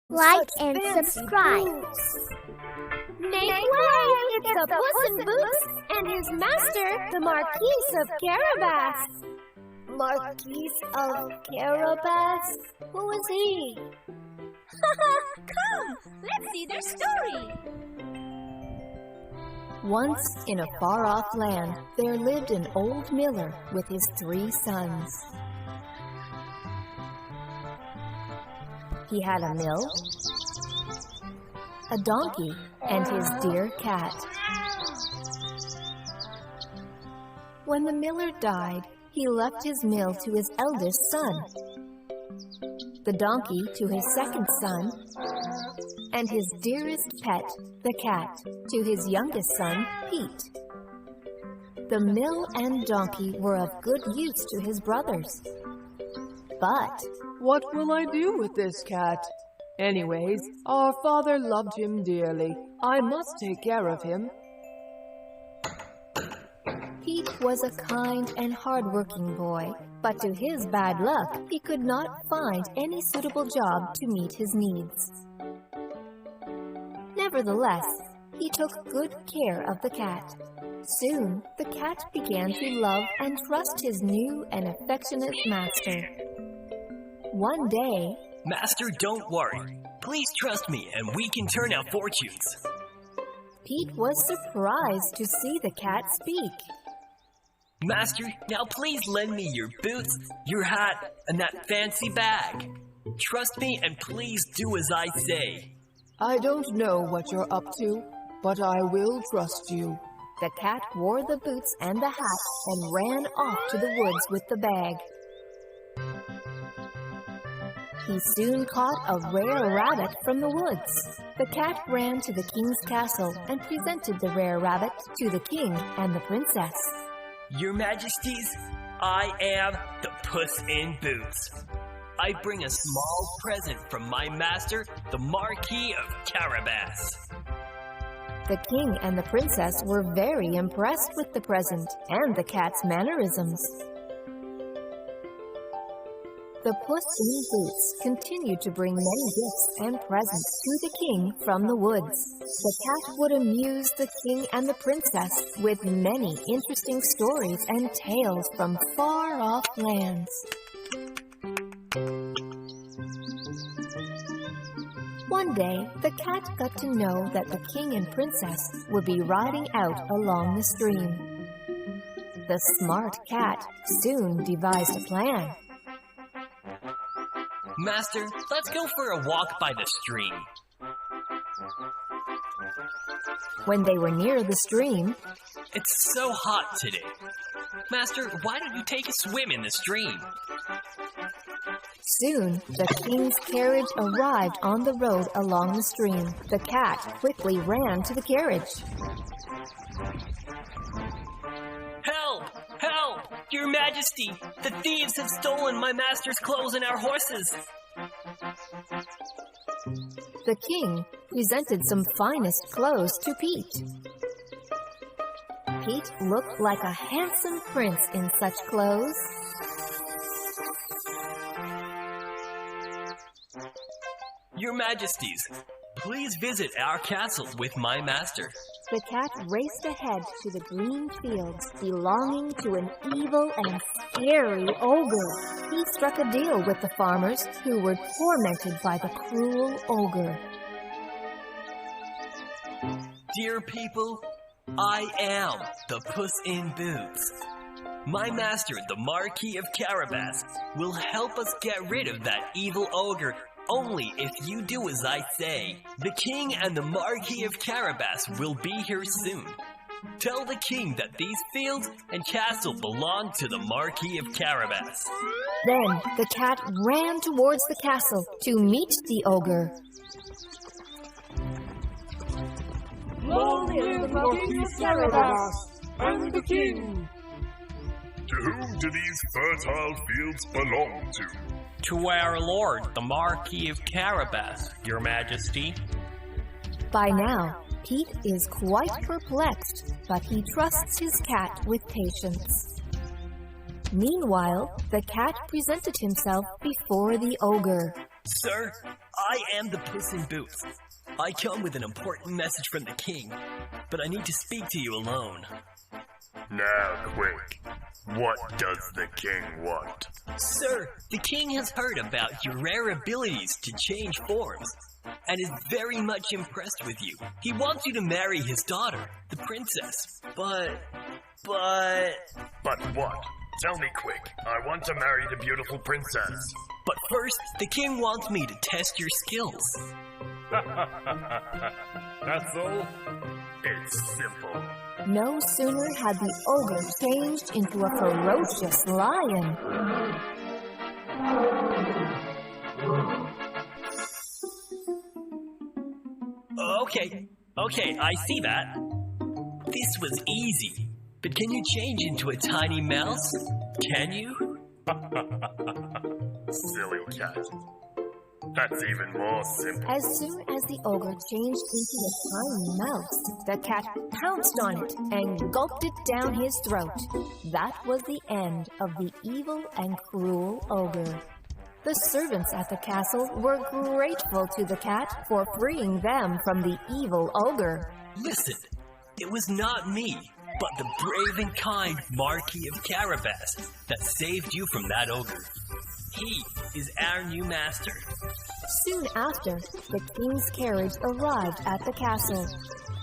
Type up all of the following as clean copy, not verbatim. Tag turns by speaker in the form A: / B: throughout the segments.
A: like and subscribe. Make way! It's the Puss in Boots and his master, the Marquis of Carabas. Marquis of Carabas? Who is he?
B: Come, let's see their story.
C: Once in a far-off land, there lived an old miller with his 3 sons. He had a mill, a donkey, and his dear cat. When the miller died, he left his mill to his eldest son, the donkey to his second son, and his dearest pet, the cat, to his youngest son, Pete. The mill and donkey were of good use to his brothers. But
D: what will I do with this cat? Anyways, our father loved him dearly. I must take care of him.
C: Pete was a kind and hard-working boy, but to his bad luck, he could not find any suitable job to meet his needs. Nevertheless, he took good care of the cat. Soon, the cat began to love and trust his new and affectionate master. One day,
E: Master, don't worry. Please trust me and we can turn our fortunes.
C: Pete was surprised to see the cat speak.
E: Master, now please lend me your boots, your hat, and that fancy bag. Trust me and please do as I say.
D: I don't know what you're up to, but I will trust you.
C: The cat wore the boots and the hat and ran off to the woods with the bag. He soon caught a rare rabbit from the woods. The cat ran to the king's castle and presented the rare rabbit to the king and the princess.
E: Your Majesties, I am the Puss in Boots. I bring a small present from my master, the Marquis of Carabas.
C: The king and the princess were very impressed with the present and the cat's mannerisms. The Puss in Boots continued to bring many gifts and presents to the king from the woods. The cat would amuse the king and the princess with many interesting stories and tales from far-off lands. One day, the cat got to know that the king and princess would be riding out along the stream. The smart cat soon devised a plan.
E: Master, let's go for a walk by the stream.
C: When they were near the stream,
E: it's so hot today. Master, why don't you take a swim in the stream?
C: Soon, the king's carriage arrived on the road along the stream. The cat quickly ran to the carriage.
E: Help! Help! Your Majesty! The thieves have stolen my master's clothes and our horses!
C: The king presented some finest clothes to Pete. Pete looked like a handsome prince in such clothes.
E: Your Majesties, please visit our castle with my master.
C: The cat raced ahead to the green fields belonging to an evil and scary ogre. He struck a deal with the farmers who were tormented by the cruel ogre.
E: Dear people, I am the Puss in Boots. My master, the Marquis of Carabas, will help us get rid of that evil ogre only if you do as I say. The king and the Marquis of Carabas will be here soon. Tell the king that these fields and castle belong to the Marquis of Carabas.
C: Then the cat ran towards the castle to meet the ogre.
F: Long live the Marquis of Carabas and the king!
G: To whom do these fertile fields belong to?
E: To our lord, the Marquis of Carabas, Your Majesty.
C: By now, Pete is quite perplexed, but he trusts his cat with patience. Meanwhile, the cat presented himself before the ogre.
E: Sir, I am the Puss in Boots. I come with an important message from the king, but I need to speak to you alone.
G: Now, quick. What does the king want?
E: Sir, the king has heard about your rare abilities to change forms and is very much impressed with you. He wants you to marry his daughter, the princess. But
G: But what? Tell me quick. I want to marry the beautiful princess.
E: But first, the king wants me to test your skills.
G: That's all? It's simple.
C: No sooner had the ogre changed into a ferocious lion.
E: Okay, I see that. This was easy. But can you change into a tiny mouse? Can you?
G: Silly cat. That's even more simple.
C: As soon as the ogre changed into a tiny mouse, the cat pounced on it and gulped it down his throat. That was the end of the evil and cruel ogre. The servants at the castle were grateful to the cat for freeing them from the evil ogre.
E: Listen, it was not me, but the brave and kind Marquis of Carabas that saved you from that ogre. He is our new master.
C: Soon after, the king's carriage arrived at the castle.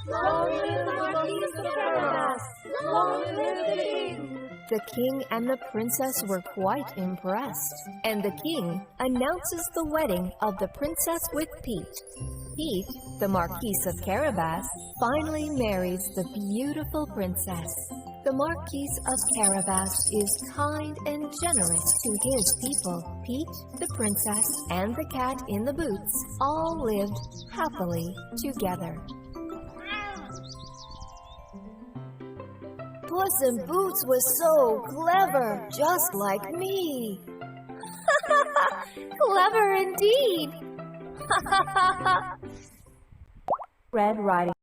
A: Long live the Marquis of Carabas! Long live the king!
C: The king and the princess were quite impressed, and the king announces the wedding of the princess with Pete. Pete, the Marquis of Carabas, finally marries the beautiful princess. The Marquis of Carabas is kind and generous to his people. Pete, the princess, and the cat in the boots all lived happily together.
A: Puss in Boots was so clever, just like me.
C: Clever indeed! Red Riding